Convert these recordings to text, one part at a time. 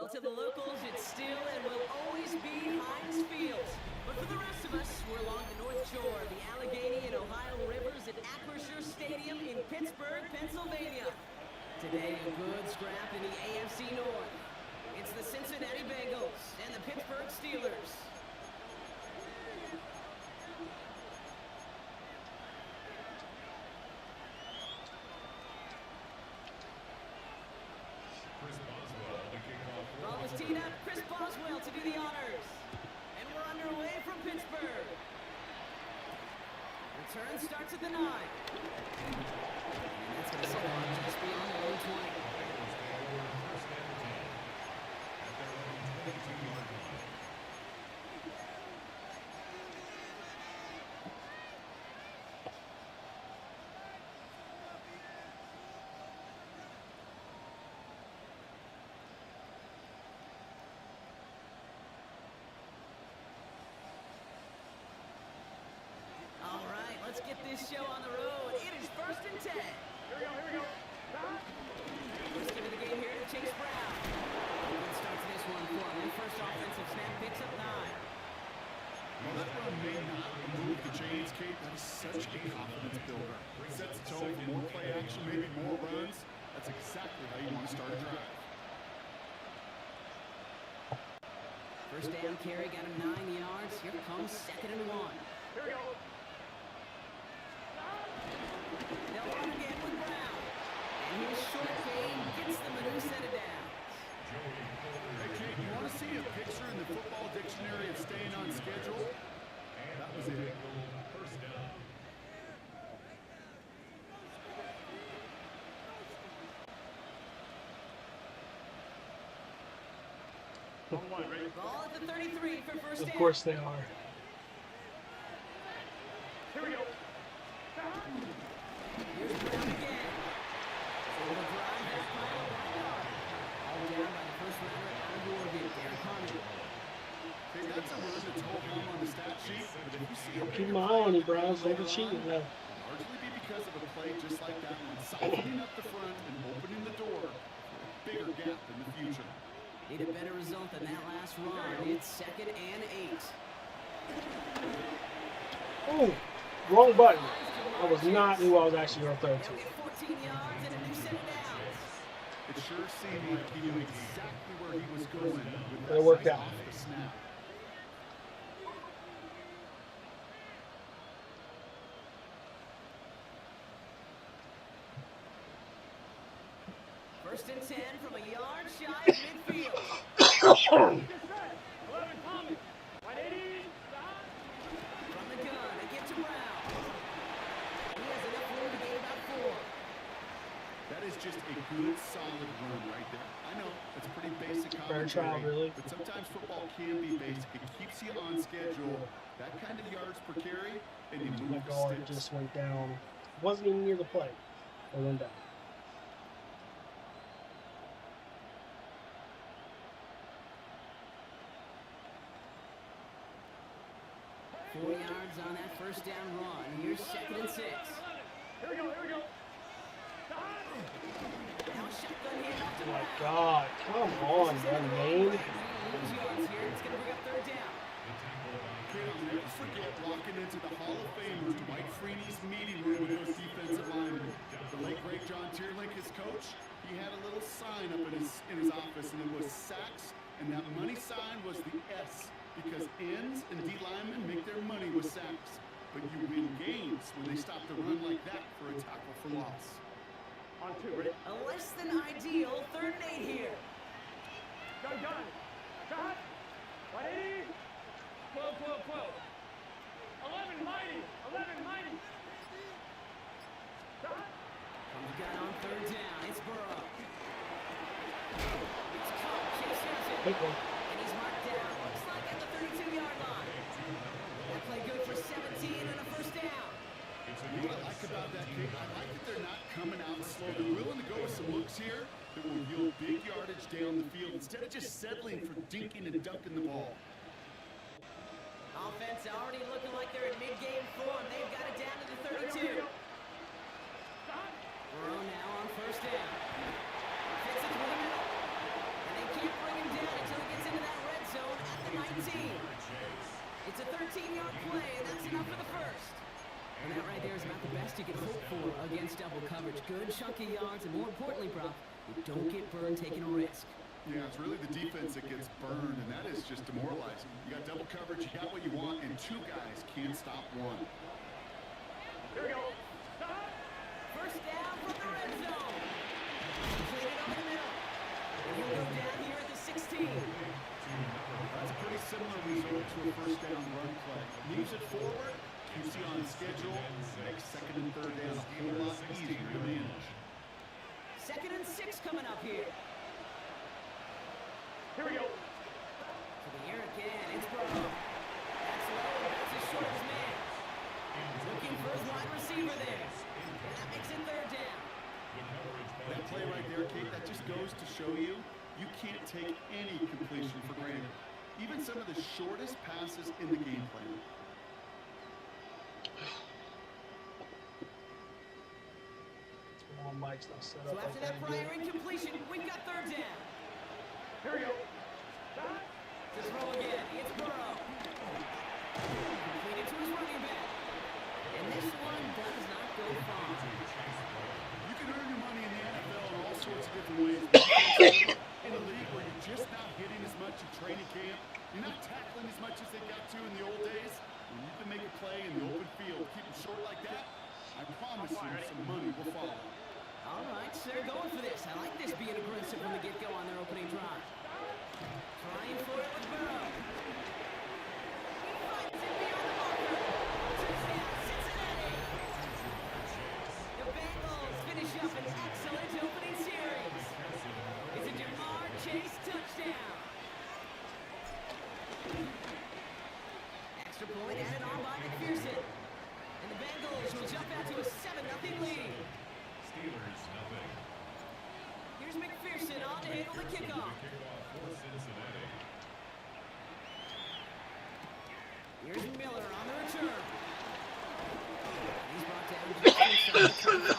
Well, to the locals, it's still and will always be Heinz Field. But for the rest of us, we're along the North Shore, the Allegheny and Ohio Rivers at Acrisure Stadium in Pittsburgh, Pennsylvania. Today, a good scrap in the AFC North. It's the Cincinnati Bengals and the Pittsburgh Steelers. Ball is teed up. Chris Boswell to do the honors. And we're underway from Pittsburgh. Return starts at the 9. And that's going to set on just beyond the low 20. Let's get this show on the road. It is 1st and 10. Here we go. First give of the game here to Chase Brown. Good start to this one for him. First offensive snap picks up 9. Well, that run may not remove the chains, Kate. That is such a confidence builder. It sets the tone for more play action, maybe more runs. That's exactly how you want to start a drive. First down carry, got him 9 yards. Here comes 2nd and 1. Here we go. They'll run again with Brown. And here's short gain, gets them a new set of downs. Hey, Kate, you want to see a picture in the football dictionary of staying on schedule? That was it. First down. Ball at the 33 for first down. Of course they are. Here we go. Here's Brown again. So the drive has piled back up. All down by the first rounder out of Oregon, Derek Hunter. Hey, that's a run that's all home on the stat sheet, but if you see a Keep my eye on you, Browns. Don't be cheating now. largely be because of a play just like that one, softening up the front and opening the door for a bigger gap in the future. Need a better result than that last run. It's 2nd and 8. Oh, wrong button. I was not who I was actually going to throw They'll to. get 14 yards and a new set of downs. It sure seemed like he knew exactly where he was going with that It worked sight out. off the snap. First and 10 from a yard shy of midfield. From the gun, they get to Brown. He has enough room to gain about 4. That is just a good, solid run right there. I know, it's pretty basic Fair trial, commentary, really. but sometimes football can be basic. It keeps you on schedule. That kind of yards per carry, and you My move the guard sticks. just went down. Wasn't even near the play. It went down. Four yards on that first down run. Here's 2nd and 6. Here we go. Now a shotgun here off to Oh my Brown. God. Come on, man. Name. Lose yards here. It's going to bring up 3rd down. Okay, I'll never forget walking into the Hall of Fame, Dwight Freeney's meeting room with those defensive linemen. The late great John Tierlink, his coach, he had a little sign up in his office, and it was sacks, and that money sign was the S, because ends and D linemen make their money with sacks. But you win games when they stop the run like that for a tackle for loss. On 2, ready? A less than ideal 3rd and 8 here. Gun. Shot. 180. 12. 11 mighty. Shot. Comes gun on 3rd down. It's Burrow. It's caught. Chase has it. And he's marked down. Looks like at the 32-yard line. That play good for 17 and a first down. You know what I like about that kick? I like that they're not coming out slow. They're willing to go with some looks here that will yield big yardage down the field instead of just settling for dinking and dunking the ball. Offense already looking like they're in mid-game form. They've got it down to the 32. Burrow now on first down. Fits it through the middle. And they can't bring him down. It's a 13-yard play, and that's enough for the first. And that right there is about the best you can hope for against double coverage. Good chunky yards, and more importantly, Brock, you don't get burned taking a risk. Yeah, it's really the defense that gets burned, and that is just demoralizing. You got double coverage, you got what you want, and two guys can't stop one. Here we go. First down from the red zone. Put it over the middle. And he'll go down here at the 16. That's a pretty similar result to a first down run play. Moves it forward, keeps you on schedule, makes second and third down a whole lot easier to manage. 2nd and 6 coming up here. Here we go. To the air again. It's Burrow. That's low. That's as short as man. Looking for his wide receiver there. And that makes it 3rd down. That play right there, Kate, that just goes to show you can't take any completion for granted. Even some of the shortest passes in the game plan. So after that prior incompletion, we've got 3rd down. Here we go. To throw again, it's Burrow. Completed to his running back. And this one does not go far. You can earn your money in the NFL in all sorts of different ways. In a league where you're just not hitting as much in training camp, you're not tackling as much as they got to in the old days, when you can make a play in the open field, keep them short like that, I promise you some money will follow. All right, so they're going for this. I like this being aggressive from the get-go on their opening drive. Trying for it with Burrow. He finds it beyond the marker. Touchdown, Cincinnati. The Bengals finish up an excellent opening series. It's a Jamar Chase touchdown. Extra point added on by McPherson. And the Bengals will jump out to a 7-0 lead. Here's McPherson on to handle the kickoff. Here's Miller on the return. He's brought down just inside the 25.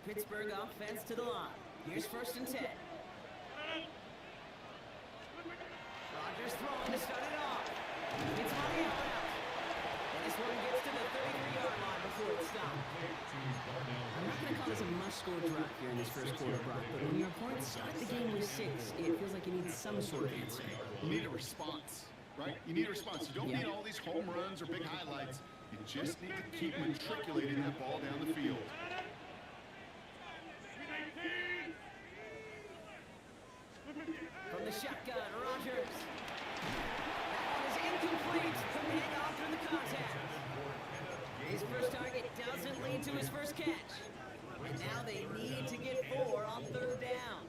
Pittsburgh offense to the line. Here's 1st and 10. Rodgers throwing to start it off. It's money out. And this one gets to the 33-yard line before it's stopped. I'm not going to call this a must-score drive here in this first quarter, Brock, but when your opponent starts the game with 6, it feels like you need some sort of answer. You need a response, right? You need a response. You don't need all these home runs or big highlights. You just need to keep matriculating that ball down the field. From the shotgun, Rodgers. That one is incomplete from the handoff through the contact. His first target doesn't lead to his first catch. And now they need to get 4 on 3rd down.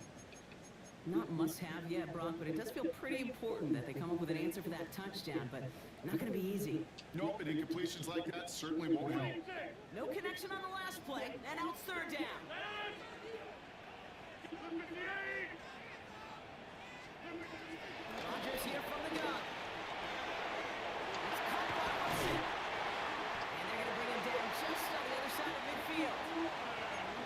Not must-have yet, Brock, but it does feel pretty important that they come up with an answer for that touchdown, but not going to be easy. Nope, and incompletions like that certainly won't help. No connection on the last play, and now it's 3rd down. Rodgers here from the gun. It's caught by Watson. And they're going to bring him down just on the other side of midfield.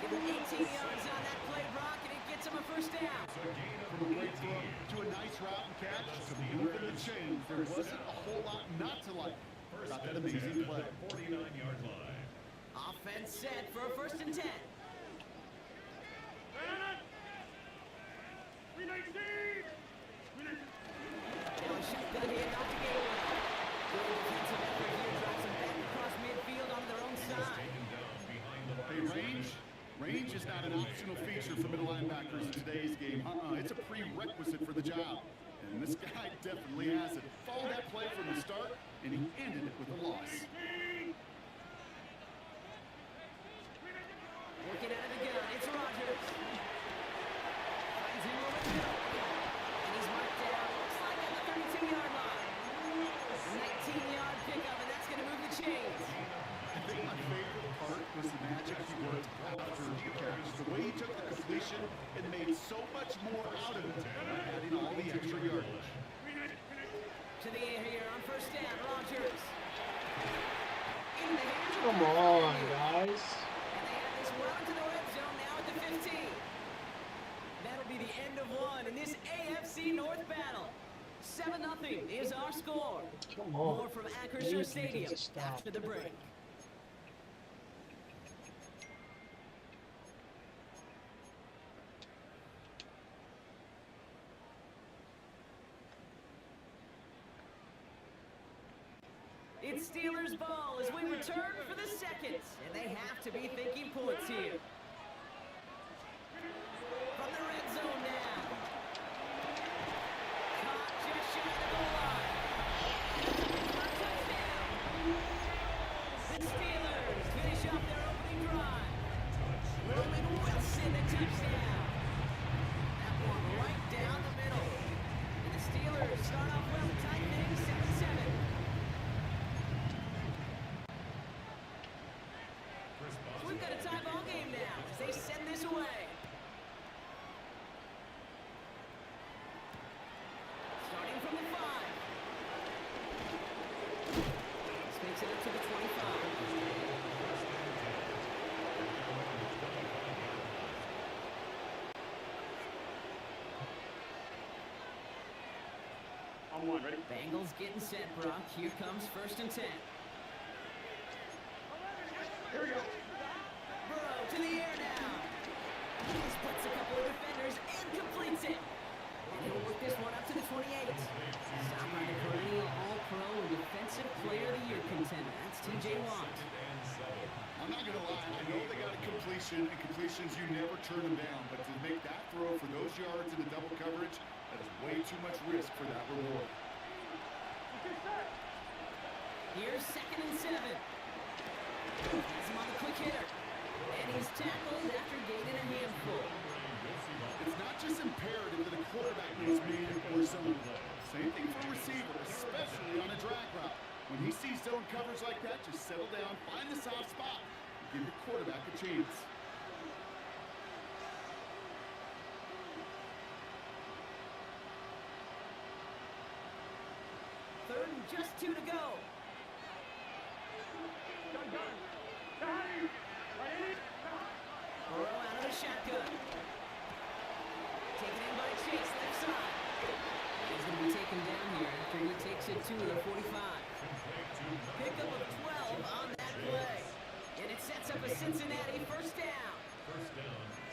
Give him 18 yards on that play, Brock, and it gets him a 1st down. From a great throw to a nice route and catch to moving the chains, there wasn't a whole lot not to like about that amazing play. 49-yard line. Offense set for a 1st and 10. Now a shotgun here, not to get away. Good defensive effort here, drives them back across midfield onto their own side. Hey, range is not an optional feature for middle linebackers in today's game. It's a prerequisite for the job. And this guy definitely has it. Followed that play from the start, and he ended it with a loss. Working out of the gun, it's Rodgers. Finds him over the middle. And he's marked down, looks like at the 32-yard line. 19-yard pickup, and that's going to move the chains. I think my favorite part was the magic he worked after the catch. The way he took the completion and made so much more out of it by adding all the extra yardage. To the air here on 1st down, Rodgers. In the hands of Come on, guys. guys. And they have this well into the red zone now at the 15. That'll be the end of one in this AFC North battle. 7-0 is our score. Come on. More from Acrisure Stadium Just stop. after the break. It's Steelers ball as we return for the second, and they have to be thinking points here. From the red zone now. Caught just shy of the goal line. For a touchdown. The Steelers finish off their opening drive. Roman Wilson, the touchdown. That one right down the middle. And the Steelers start off well, tight things 7-7. We've got a tie ball game now as they send this away. Starting from the 5. This makes it up to the 25. On one, ready? Bengals getting set, Brock. Here comes 1st and 10. Here we go. Burrow to the air now. He splits a couple of defenders and completes it. And he'll work this one up to the 28. Stop by the perennial All-Pro and Defensive Player of the Year contender. That's T.J. Watt. I'm not going to lie. I know they got a completion, and completions, you never turn them down. But to make that throw for those yards in the double coverage, that is way too much risk for that reward. Here's 2nd and 7. He's him on the quick hitter. And he's tackled after gaining a handful. It's not just imperative that a quarterback knows man or zone. Same thing for a receiver, especially on a drag route. When he sees zone coverage like that, just settle down, find the soft spot, and give your quarterback a chance. Third and just 2 to go. Burrow out of the shotgun. Taken in by Chase, left side. He's going to be taken down here after he takes it to the 45. Pickup of 12 on that play. And it sets up a Cincinnati 1st down.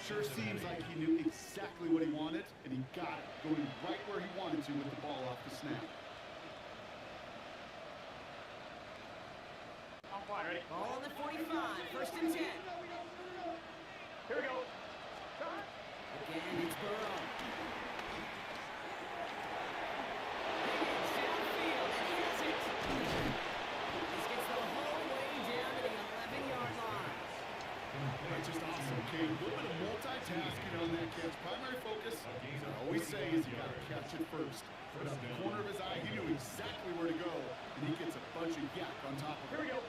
Sure seems like he knew exactly what he wanted, and he got it, going right where he wanted to with the ball off the snap. Ball on the 45, 1st and 10. Here we go. Again, it's Burrow. Higgins downfield, and he has it. This gets the whole way down to the 11-yard line. That's just awesome, okay? A little bit of multitasking on that catch. Primary focus, as I always say, is you got to catch it first. But out the corner of his eye, he knew exactly where to go, and he gets a bunch of yak on top of it. Here we go.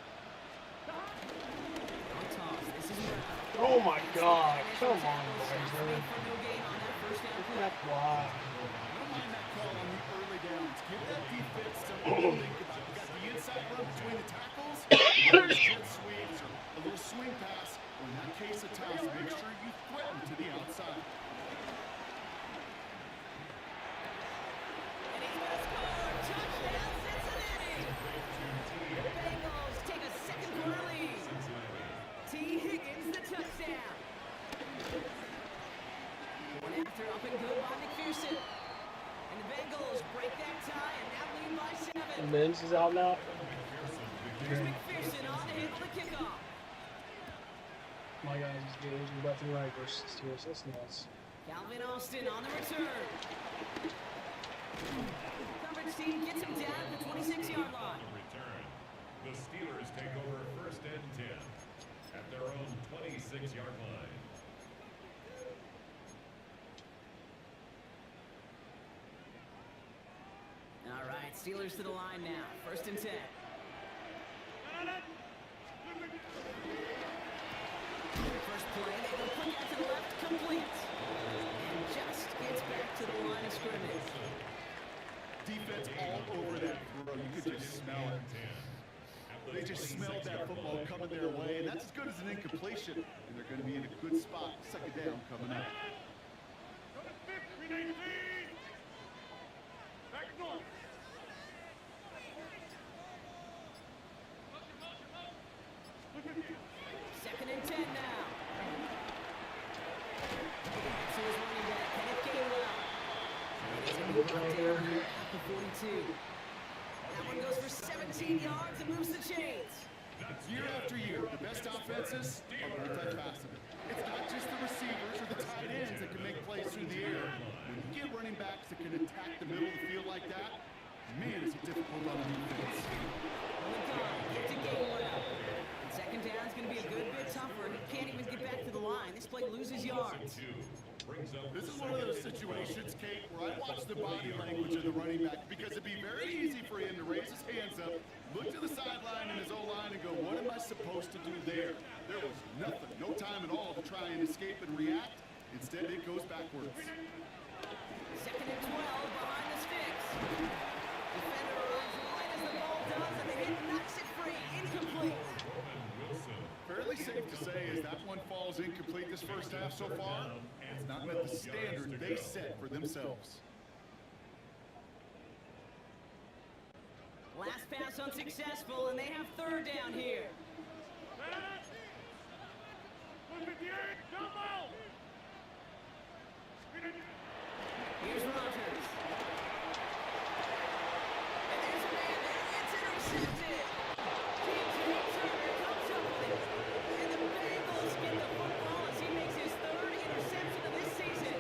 On toss, this is Brown. Oh my God! Come on, Shots Weiser. made for no gain on that 1st down play. That's why. I don't mind that call on the early downs. Give that defense something to think about. You got the inside run between the tackles, those jet sweeps, or a little swing pass. Or in that case of toss, make sure you threaten to the outside. And he's going to score. Touchdown, Cincinnati. The Bengals take a second-quarter lead. T. Higgins, the touchdown. One after up and good by McPherson. And the Bengals break that tie and now lead by 7. And Mims is out now. Here's McPherson on to handle the kickoff. My guys is getting left and right versus Steelers. That's nuts. Calvin Austin on the return. Coverage team gets him down at the 26-yard line. Return. The Steelers take over 1st and 10 at their own 26-yard line. All right, Steelers to the line now. 1st and 10. First play, they go quick out to the left, complete. And just gets back to the line of scrimmage. Defense all over that throw. You could just smell it. At They just smelled that football coming their way, and that's as good as an incompletion. And they're going to be in a good spot. Second down coming up. Second and 10 now. So his running back, Kenneth Gainwell. And he's going to be brought down here at the 42. That one goes for 17 yards and moves the chains. Year after year, the best offenses are multifaceted. It's not just the receivers or the tight ends that can make plays through the air. When you get running backs that can attack the middle of the field like that, man, is it difficult on defense. On the gun, get to Gainwell. And second down is going to be a good bit tougher. He can't even get back to the line. This play loses yards. This is one of those situations, Kate, where I watch the body language of the running back because it'd be very easy for him to raise his hands up, look to the sideline in his O-line and go, what am I supposed to do there? There was nothing, no time at all to try and escape and react. Instead, it goes backwards. Second and 12 behind the sticks. Defender arrives right as the ball does, and the hit knocks it free. Incomplete. Fairly safe to say as that one falls incomplete this first half so far, it's not met the standard they set for themselves. Last pass unsuccessful, and they have third down here. Here's Rodgers. And there's a man there. It's intercepted. T.J. Turner comes up with it. And the Bengals get the football as he makes his third interception of this season.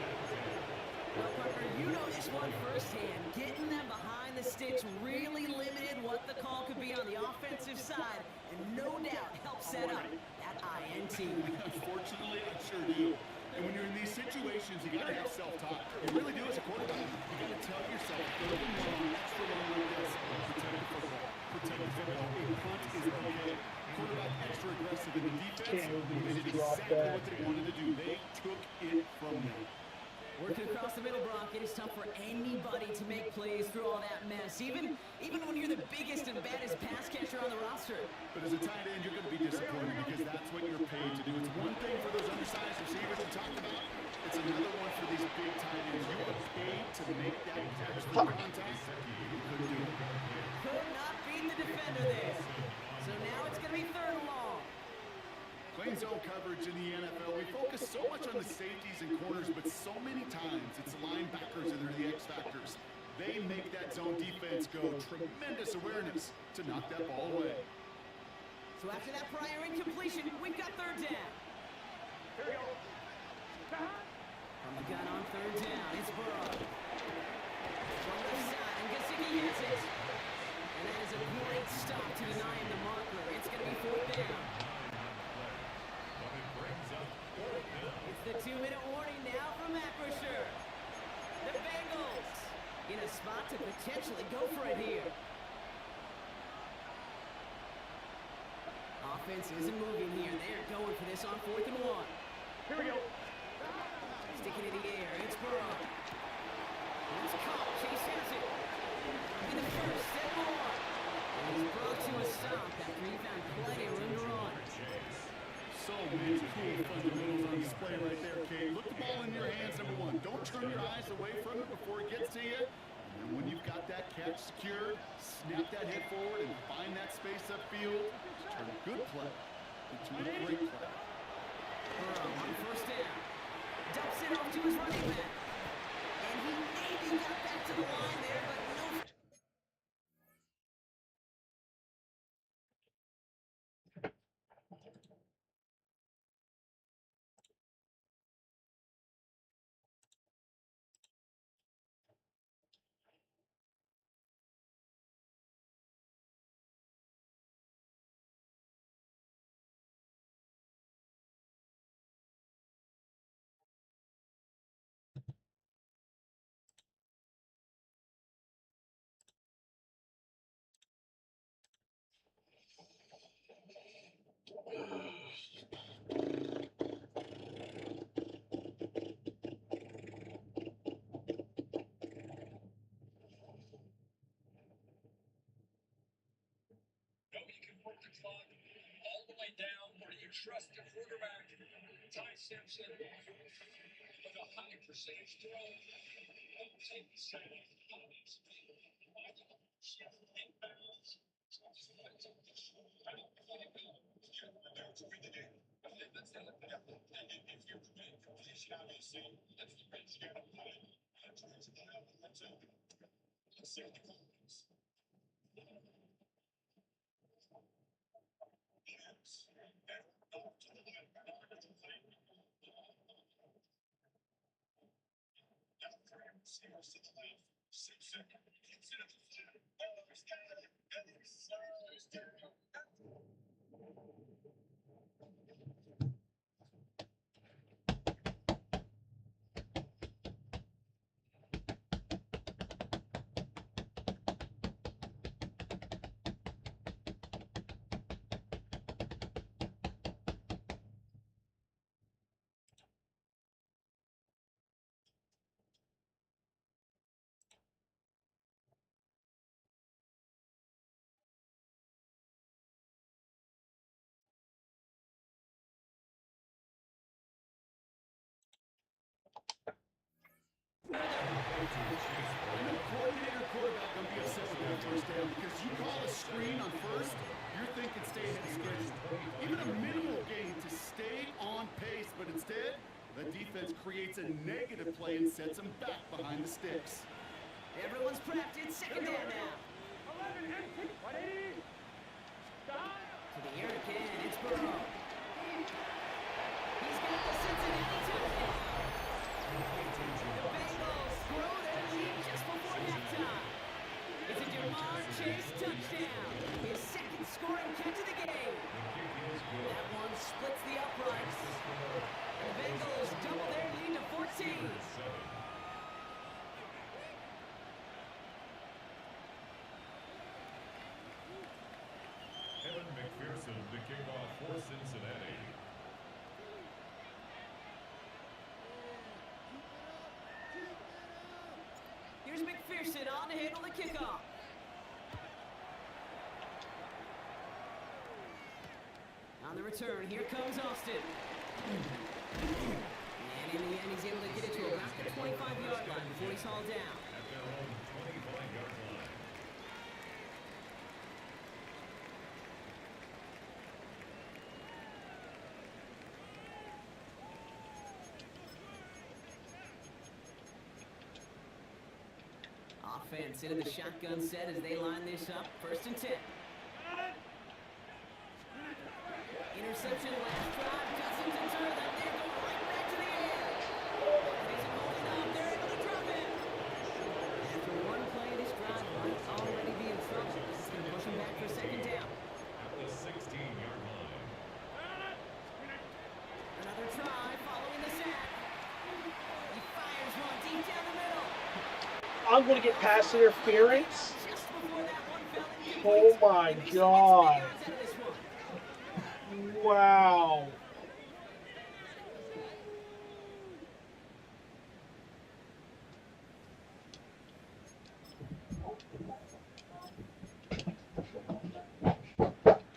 Well, partner, you know this one firsthand. Getting them behind the sticks really limited what the call could be on the offensive side, and no doubt helped set up that INT. Unfortunately, I sure do. And when you're in these situations, you got to have self-talk. You really do as a quarterback. You got to tell yourself, third and long, extra long like this, protect the football. Protect the football. A punt is okay. Quarterback extra aggressive in the defense. They did exactly what they wanted to do. They took it from them. Working across the middle, Brock, it is tough for anybody to make plays through all that mess, even when you're the biggest and baddest pass catcher on the roster. But as a tight end, you're going to be disappointed because that's what you're paid to do. It's one thing for those undersized receivers we talked about. It's another one for these big tight ends. You are paid to make that catch for contact. You couldn't do it. Could not beat the defender there. So now it's going to be third and long. Playing zone coverage in the NFL, we focus so much on the safeties and corners, but so many times it's the linebackers that are the X factors. They make that zone defense go. Tremendous awareness to knock that ball away. So after that prior incompletion, we've got third down. From the gun on third down, it's Burrow. From the side, and Gesicki has it. And that is a great stop to deny him the marker. It's going to be fourth down. It's the 2-minute warning now from Acrisure. The Bengals in a spot to potentially go for it here. Offense isn't moving here. They're going for this on 4th and 1. Here we go. Sticking in the air. It's Burrow. It's caught. Chase has it. In the first and more. And he's brought to a stop after he found plenty of room to run. So many cool fundamentals on display right there, Kate. Look the ball in your hands, number one. Don't turn your eyes away from it before it gets to you. And when you've got that catch secured, snap that head forward and find that space upfield. Turn a good play into a great play. Burrow on first down. Dumps it off to his running back. And he maybe got back to the line there, but no. Coordinator quarterback gonna be upset with that first down because you call a screen on first, you're thinking stay ahead of schedule. Even a minimal gain to stay on pace, but instead, the defense creates a negative play and sets them back behind the sticks. Everyone's prepped. It's second down now. To the air again. It's Burrow. He's got the Cincinnati touchdown. The Bengals grow their lead just before halftime. It's a Jamar Chase touchdown. His second scoring catch of the game. That one splits the uprights. And the Bengals double their lead to 14. McPherson to kick off for Cincinnati. Here's McPherson on to handle the kickoff. On the return, here comes Austin. And in the end, he's able to get it to about the 25-yard line before he's hauled down. At their own 25-yard line. Offense into the shotgun set as they line this up. 1st and 10. Interception last drive doesn't deter them. They go right back to the air. He's holding up. They're able to drop it. After one play, this drive might already be in trouble. This is going to push him back for 2nd down. At the 16-yard line. Another try following the sack. He fires one deep down the middle. I'm going to get pass interference. Just before that one fell in. Oh my God. Wow.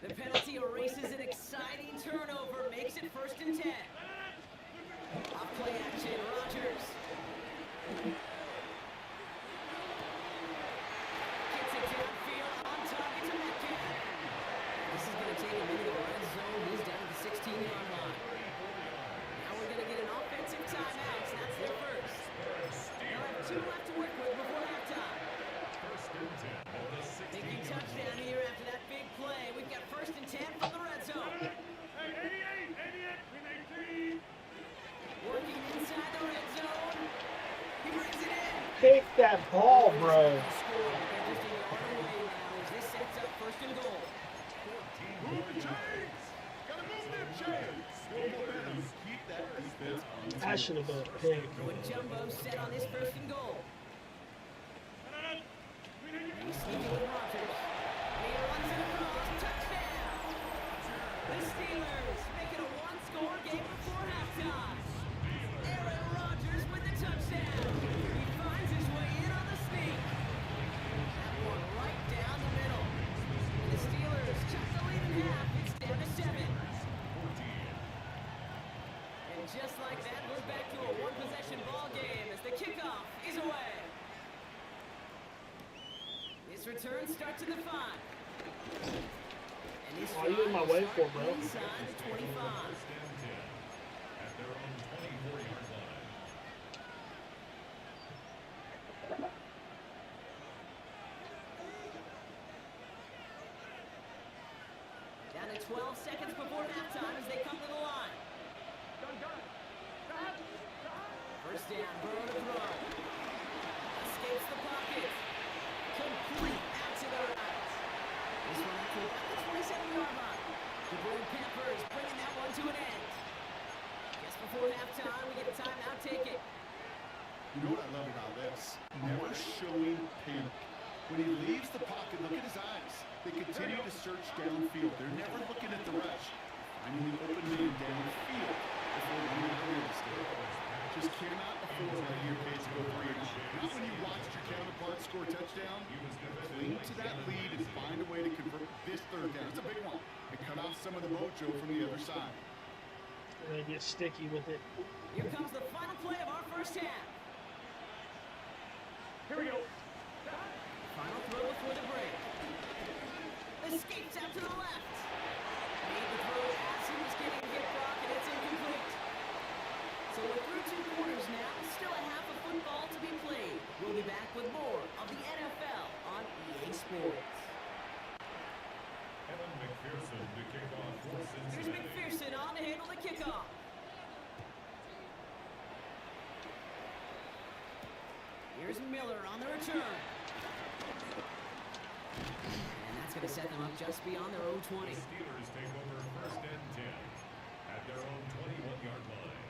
The penalty erases an exciting turnover, makes it 1st and 10. Off play action, Rodgers. Gets it downfield, on target to Metcalf. This is going to take him into the red zone. He's down to the 16-yard line. Now we're going to get an offensive timeout. That's their first. They'll have 2 left to work with before halftime. 1st and 10 at the 16-yard Making touchdown here after that big play. We've got 1st and 10 from the red zone. Working inside the red zone. He brings it in. Pick that ball, bro. They're just a yard away now as this sets up 1st and goal. Move the chains! Gotta move them chains! Keep that defense on the That should have been a pick. With Jumbo set on this 1st and goal. He's sneaking with Rodgers. And he runs it across. Touchdown! The Steelers make it a 1-score game before halftime. Aaron Rodgers with the touchdown. He finds his way in on the sneak. That one right down the middle. And the Steelers cut the lead in half. It's down to 7. just like that, we're back to a one-possession ball game as the kickoff is away. This return starts at the 5. And this Are you in my way for, bro? inside the 25. First and 10 at their own 24-yard line. Down to 12 seconds before halftime as they come to the line. First down, Burrow to throw. Escapes the pocket. Complete out to the right. This one up to about the 27-yard line. The Blue Panthers bringing that one to an end. Just before halftime, we get a timeout ticket. You know what I love about this? Never showing panic. When he leaves the pocket, look at his eyes. They continue to search downfield. They're never looking at the rush. Finding the open man downfield before running the real estate. Just cannot afford right here, kids, to go 3-and-out. Not when you watched your counterpart score a touchdown. Cling to that lead and find a way to convert this third down. It's a big one. And cut off some of the mojo from the other side. And they get sticky with it. Here comes the final play of our first half. Here we go. Final throw before the break. Escapes out to the left. Made the throw as he was getting hit block, and it's incomplete. So we're through 2 quarters now. Still a half of football to be played. We'll be back with more of the NFL on EA Sports. Evan McPherson to kick off for Here's Cincinnati. McPherson on to handle the kickoff. Here's Miller on the return. And that's going to set them up just beyond their own 20. The Steelers take over first and 10 at their own 21-yard line.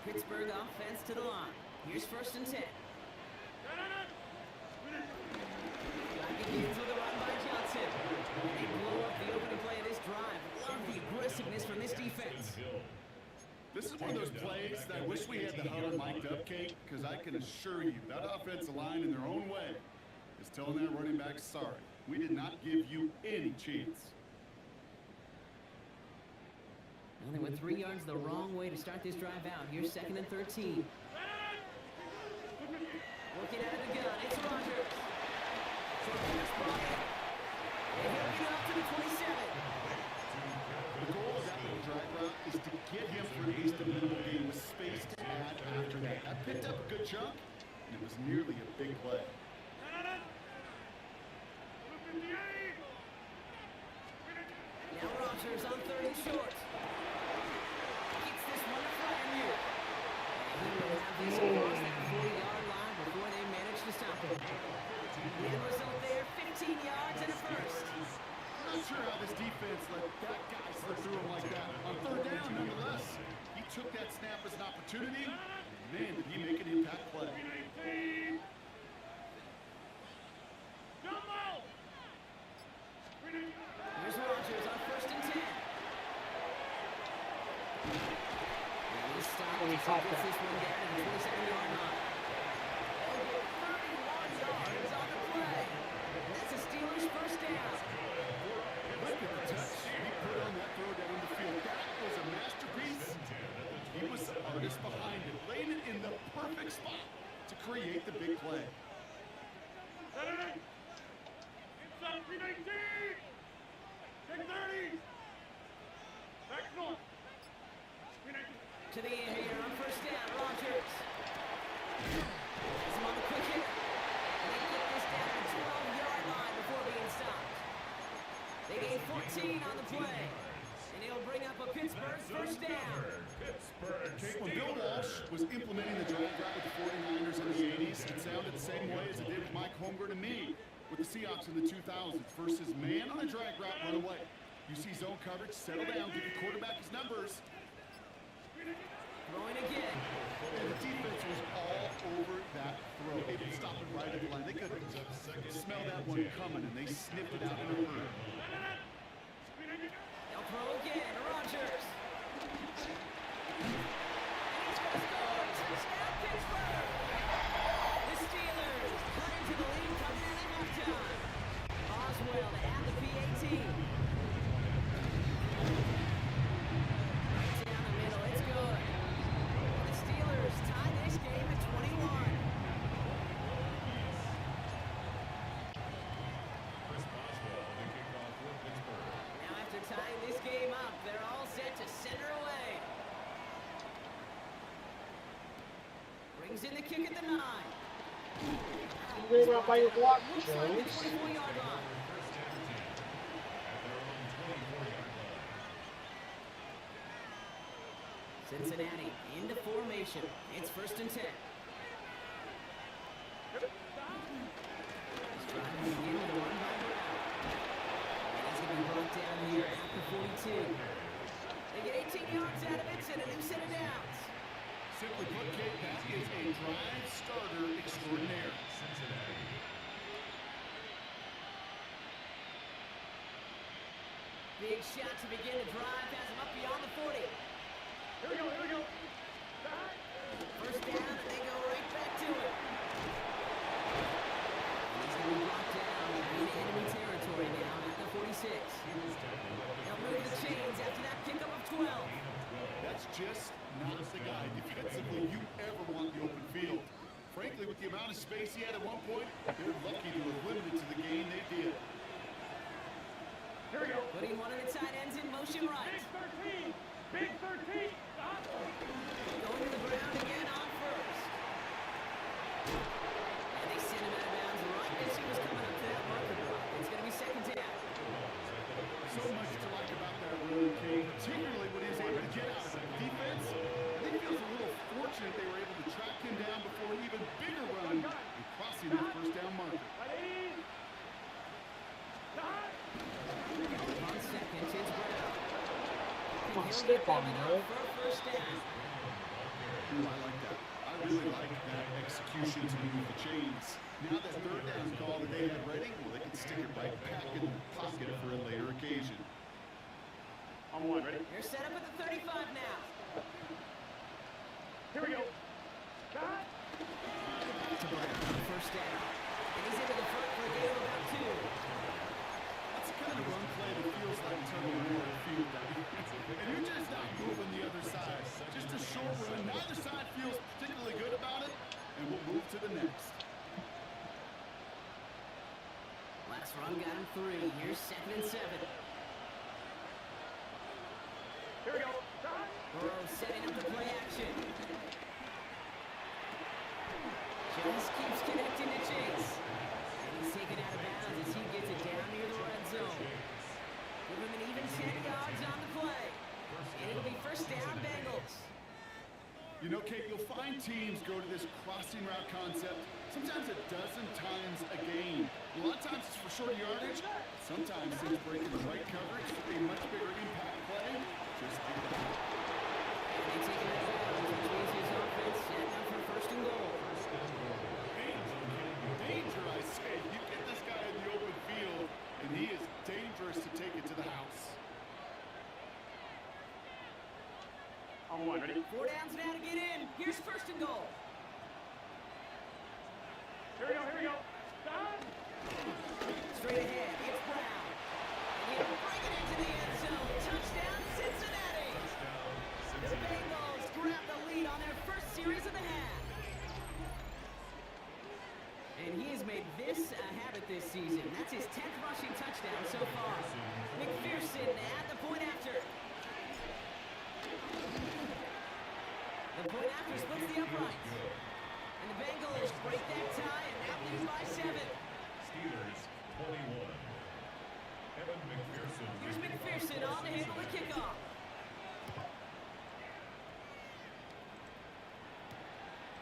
Pittsburgh offense to the line. Here's first and 10. Back begins with a run by Johnson. They blow up the opening play of this drive. Love the aggressiveness from this defense. This is one of those plays that I wish we had the huddle mic'd up, Kate, because I can assure you that offensive line in their own way is telling that running back, sorry, we did not give you any chance. Well, they went 3 yards the wrong way to start this drive out. Here's second and 13. Looking out of the gun, it's Rodgers. Short pass ball in. And he'll get up to the 27. The goal of that little drag route is to get him for at least a minimal gain with space to add after that. I picked up a good chunk, and it was nearly a big play. Now Rodgers on 30 short. Gets this one to Fryermuth. And he will have this across that 40-yard line before they manage to stop him. The end result there, 15 yards and a first. I'm not sure how this defense let that guy slip through him like that. On third down, nonetheless, he took that snap as an opportunity. Man, did he make an impact play. Here's Rodgers on first and 10. And he stopped Let me as he pop gets that. this one down at the 27-yard line. Over 31 yards on the play. That's a Steelers first down. Look at the touch he put on that throw down the field. That was a masterpiece. He was the artist behind it, laying it in the perfect spot to create the big play. To the end here on first down, Rodgers. Has him on the quick hit. And they get this down to the 12-yard line before being stopped. They gain 14 on the play. And it'll bring up a Pittsburgh first down. Okay, when Bill Walsh was implementing the drag route with the 49ers in the 80s, it sounded the same way as it did with Mike Holmgren and me with the Seahawks in the 2000s. Versus man on the drag route, run away. You see zone coverage, settle down, give your quarterback his numbers. Throwing again. And the defense was all over that throw. They could stop it right at the line. They could smell that one coming, and they sniffed it out in a hurry. They'll throw again. Rodgers. And he's going to score. Touchdown, Pittsburgh. The Steelers cut into the lead coming in at halftime. Boswell to add the PAT. Right down the middle. Brings in the kick at the 9. Bring out by your block, Looks like the Jones. 24-yard line. First down and 10 at their own 24-yard line. Cincinnati into formation. It's 1st and 10. He's trying to begin with a run by Brown. He's going to be brought down here at the 42. They get 18 yards out of it and a new set of downs. Simply put, Kate, that is a drive starter extraordinaire. Cincinnati. Big shot to begin the drive, has him up beyond the 40. Here we go. First down, and they go right back to it. And he's going to be brought down in enemy territory now at the 46. They'll move the chains after that pickup of 12. That's just not the guy defensively you ever want in the open field. Frankly, with the amount of space he had at one point, they're lucky to have limited to the gain they did. Here we go. Putting one of the tight ends in motion right. Big 13. Stop. Going to the ground again on first. And they send him out of bounds right as he was coming up to that marker block. It's going to be 2nd down. So much to like about that run, Kate, particularly when he was able to get out of the defense. I think he feels a little fortunate they were able to track him down before an even bigger run and crossing that 1st down marker. On 2nd, it's Brown. Come on, step on me, bro. For a 1st down. Ooh, I like that. I really like that execution to move the chains. Now that 3rd down call that they had ready, well, they can stick it right back in the pocket for a later occasion. On 1, ready? They're set up at the 35 now. Here we go. Cut. To Brown on the 1st down. And he's into the front for a gain of about 2. That's the kind of run play that feels like tug of war field down. And you're just not moving the other side. Just a short run. Neither side feels particularly good about it, and we'll move to the next. Last run got him 3. Here's 2nd and 7. Here we go. Cut. Burrow setting up the play action. Just keeps connecting to Chase. And he's taken out of bounds as he gets it down near the red zone. Give him an even 10 yards on the play. And it'll be 1st down Bengals. You know, Kate, you'll find teams go to this crossing route concept sometimes a dozen times a game. A lot of times it's for short yardage. Sometimes it's breaking the right coverage for a much bigger impact play. Just do that. And they take it out of bounds, which means his offense setting up for 1st and goal. Danger, I say. You get this guy in the open field, and he is dangerous to take it to the house. On 1, ready? 4 downs now to get in. Here's 1st and goal. Here we go. Stop. Straight ahead, it's Brown. And he'll bring it into the end zone. Touchdown, Cincinnati. The Bengals grab the lead on their 1st series of the half. And he has made this a habit this season. That's his 10th rushing touchdown so far. McPherson at the point after. The point after splits the uprights. And the Bengals break that tie and now lead by 7. Steelers 21. Evan McPherson. Here's McPherson on to handle the kickoff.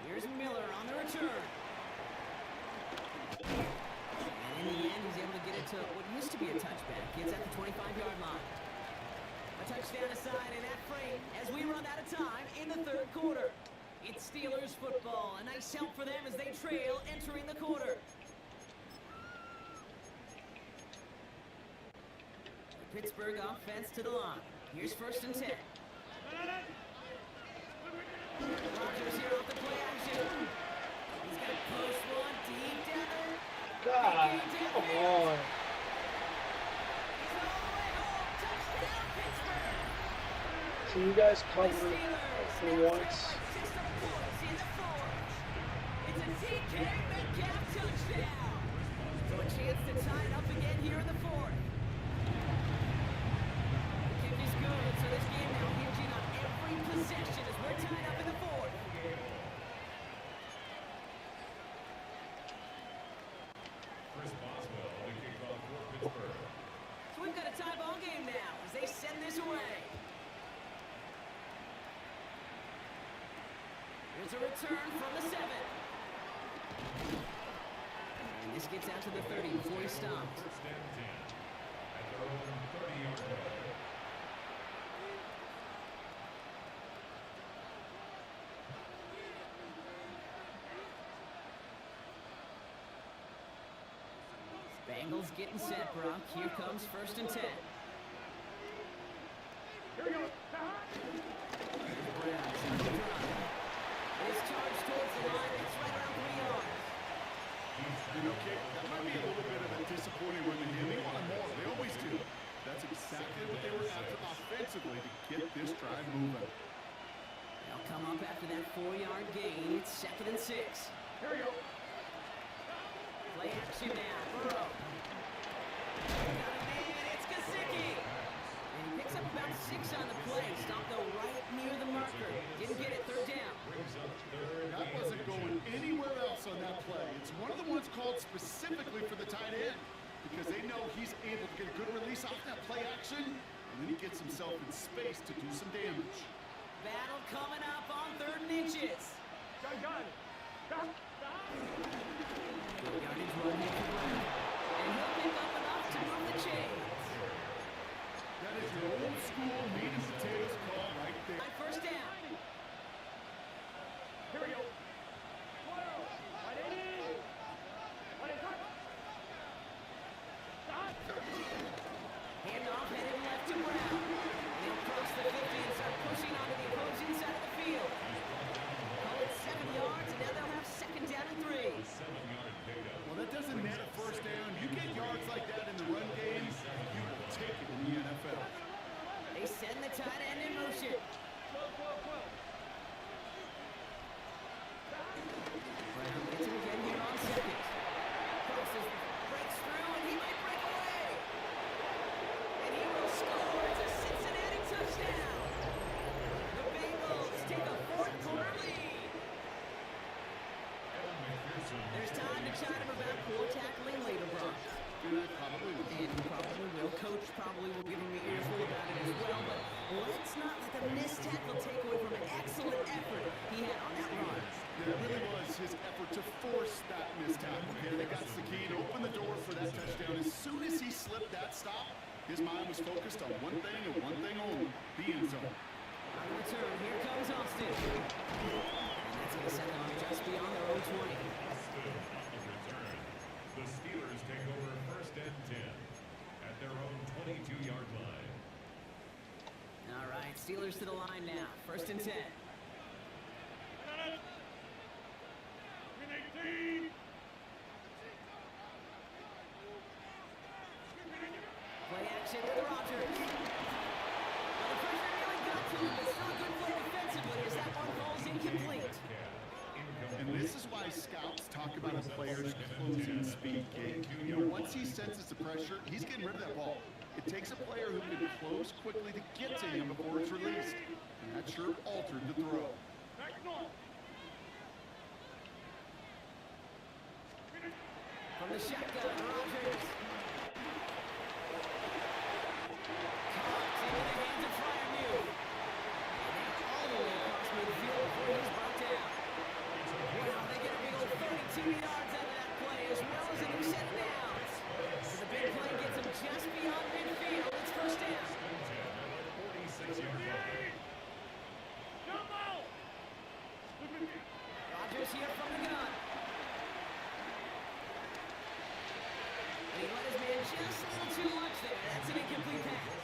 Here's Miller on the return. And in the end, he's able to get it to what used to be a touchback. Gets at the 25-yard line. A touchdown aside in that frame as we run out of time in the 3rd quarter. It's Steelers football. A nice help for them as they trail entering the quarter. The Pittsburgh offense to the line. Here's 1st and 10. Rodgers here off the play action. He's got a post one deep down there. God, come on. He's all the way home. Touchdown, Pittsburgh. Can you guys The cover Steelers for now once? trail by 6 points in the 4th. It's a DK Metcalf touchdown. So a chance to tie it up again here in the 4th. The kick is good, so this game now hinging on every possession as we're tied up in the 4th. Here's a return from the 7. And this gets out to the 30 before he stops. First and 10 at their own 30-yard line. Bengals getting set, Brock. Here comes first and 10. Here we go. Browns in the drive. This charge towards the line. It's right around 3 yards. Okay, that might be a little bit of a disappointing run to him. They wanted more. They always do. That's exactly what they were after offensively to get this drive moving. They'll come up after that 4-yard gain. It's 2nd and 6. Here we go. Play action now. Burrow. Got a man. It's Gesicki. And he picks up about 6 on the play. Stopped though right near the marker. Didn't get it. 3rd down. That wasn't going anywhere else on that play. It's one of the ones called specifically for the tight end because they know he's able to get a good release off that play action, and then he gets himself in space to do some damage. Battle coming up on 3rd and inches. Gun. Stop. Good yardage run here for Brown. And he'll pick up enough to move the chains. That is your old school meat and potatoes call right there. By 1st down. Here we go. Right in. Stop. Handoff headed left to Brown. He'll cross the 50 and start pushing onto the opposing side of the field. Call it 7 yards, and now they'll have 2nd down and 3. Well, that doesn't net a first down. You get yards like that in the run game, you will take it in the NFL. They send the tight end in motion. Brown gets it again here on 2nd. Crosses, breaks through, and he might break away. And he will score. It's a Cincinnati touchdown. The Bengals take a 4th quarter lead. There's time to chime him about poor tackling later, Brock. And I probably will. And he probably will. Coach probably will give him the earful about it as well. But let's not let the missed tackle take away from an excellent effort he had on that run. Yeah, it really was his effort to force that missed tackle. Okay, they got Sakine to open the door for that touchdown. As soon as he slipped that stop, his mind was focused on one thing and one thing only, the end zone. On the return, here comes Austin. And that's going to set them up just beyond their own 20. The Steelers take over first and 10 at their own 22-yard line. All right, Steelers to the line now. 1st and 10. Play action with Rodgers. Well, the pressure nearly got to him, but still a good play defensively as that one falls incomplete. And this is why scouts talk about a player's closing speed, Kate. You know, once he senses the pressure, he's getting rid of that ball. It takes a player who can close quickly to get to him before it's released. And that sure altered the throw. From the shotgun, Rodgers. Caught into the hands of Fryermuth. And now all the way across midfield before he's brought down. Wow, they get a big old 32 yards out of that play, as well as a new set of downs. So the big play gets him just beyond midfield. It's 1st down. 46-yard line. Rodgers here from the gun. And he let his man just a little too much there. That's an incomplete pass.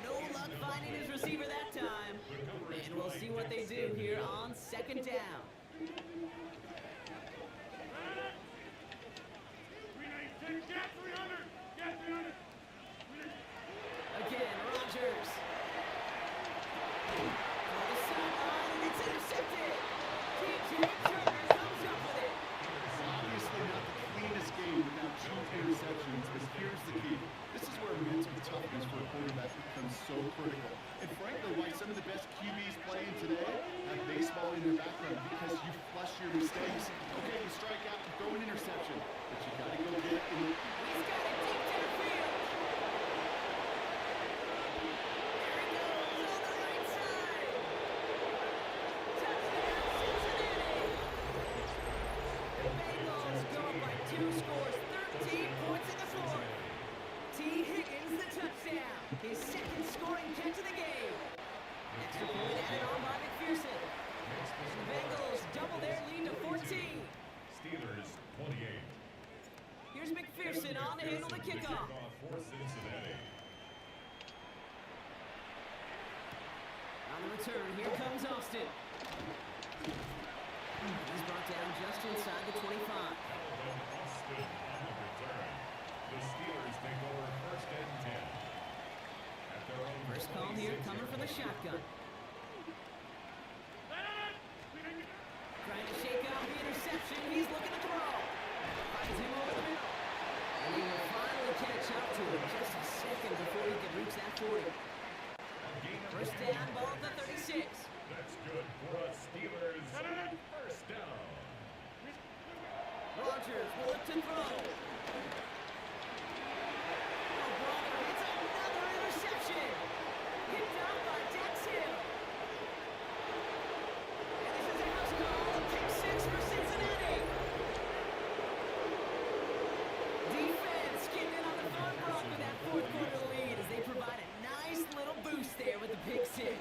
No luck finding his receiver that time. And we'll see what they do here on 2nd down. Again, Rodgers. For the sideline, and it's intercepted. T.J. Turner comes up with it. Obviously not the cleanest game without 2 interceptions, but here's the key. This is where mental toughness for a quarterback becomes so critical. And frankly, why some of the best QBs playing today have baseball in their background, because you flush your mistakes. Okay, you strike out, you throw an interception, but you got to go get it. He's got it deep to the field. There he goes on the right side. Touchdown, kickoff. For Cincinnati. On the return, here comes Austin. He's brought down just inside the 25. Calvin Austin on the return. The Steelers take over first and 10. At their own First call here, coming for the shotgun. Trying to shake out the interception. He's looking to throw. Finds him over the middle. And he will finally catch up to him just a second before he can reach that 40. First down, ball at the 36. That's good for a Steelers first down. Rodgers will look to throw. Oh, brother, it's another interception. Picked up by Dex Hill. And this is a house call, a pick six for Cincinnati. Defense getting in on the front rock with that fourth quarter lead as they provide a nice little boost there with the pick six.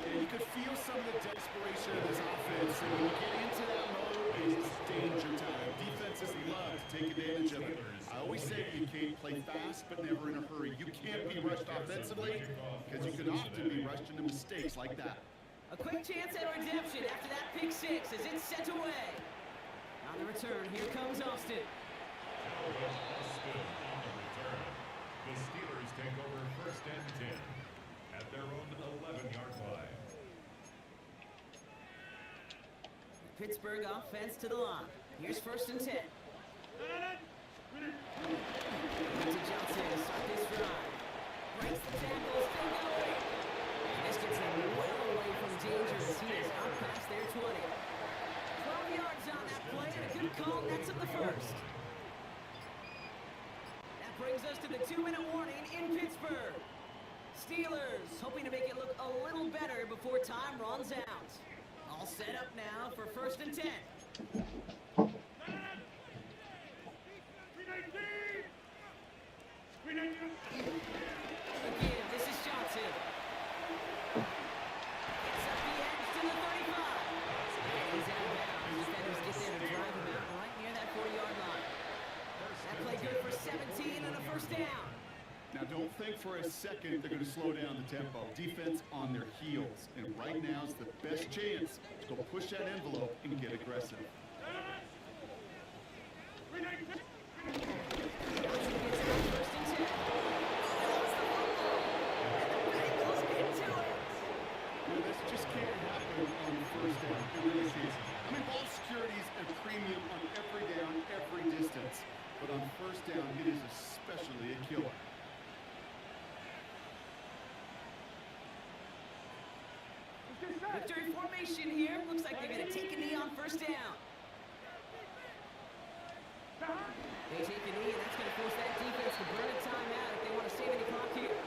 Yeah, you could feel some of the desperation of this offense, and when you get into that mode, it's danger time. Defenses love to take advantage of it. I always say you can't play fast, but never in a hurry. You can't be rushed offensively, because you can often be rushed into mistakes like that. A quick chance at redemption after that pick six as it's sent away. On the return, here comes Austin. Calvin Austin on the return. The Steelers take over first and 10 at their own 11-yard line. Pittsburgh offense to the line. Here's first and 10. To Johnson to start this drive. Breaks the tackle, still going. And this gets them well away from danger as he is out past their 20. 12 yards on that play and a good call nets up the first. That brings us to the 2-minute warning in Pittsburgh. Steelers hoping to make it look a little better before time runs out. All set up now for first and 10. Again, this is Johnson. Gets up the edge to the 35. And he's out of bounds. Defenders get there to drive him out right near that 40-yard line. That play good for 17 and a first down. Now, don't think for a second they're going to slow down the tempo. Defense on their heels, and right now is the best chance to go push that envelope and get aggressive. Johnson gets out first and 10. Lost the football. And the Bengals get to it. This just can't happen on first down. It really can't. I mean, ball security is a premium on every down, every distance. But on first down, it is especially a killer. Victory formation here. Looks like they're going to take a knee on first down. They take a knee, and that's going to force that defense to burn a timeout if they want to save any clock here.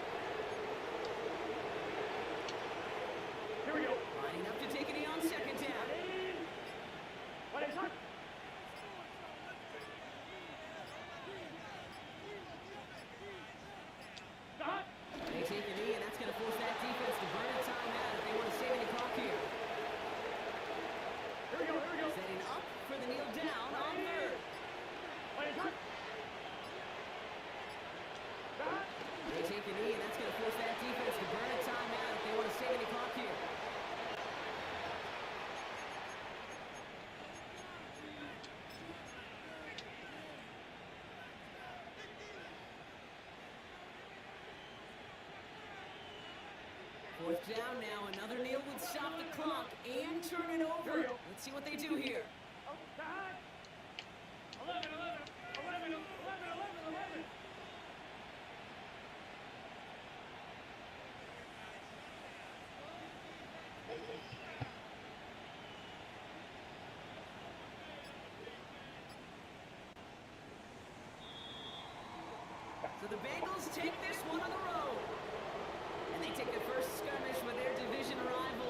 Here we go. Lining up to take a knee on second down. They take a knee, and that's going to force that defense to burn a timeout if they want to save any clock here. Here we go. Setting up for the kneel down on third. They take a knee, and that's going to force that defense to burn a timeout if they want to save any clock here. Fourth down now. Another kneel would stop the clock and turn it over. Let's see what they do here. 11. So the Bengals take this one on the road. And they take their first skirmish with their division rival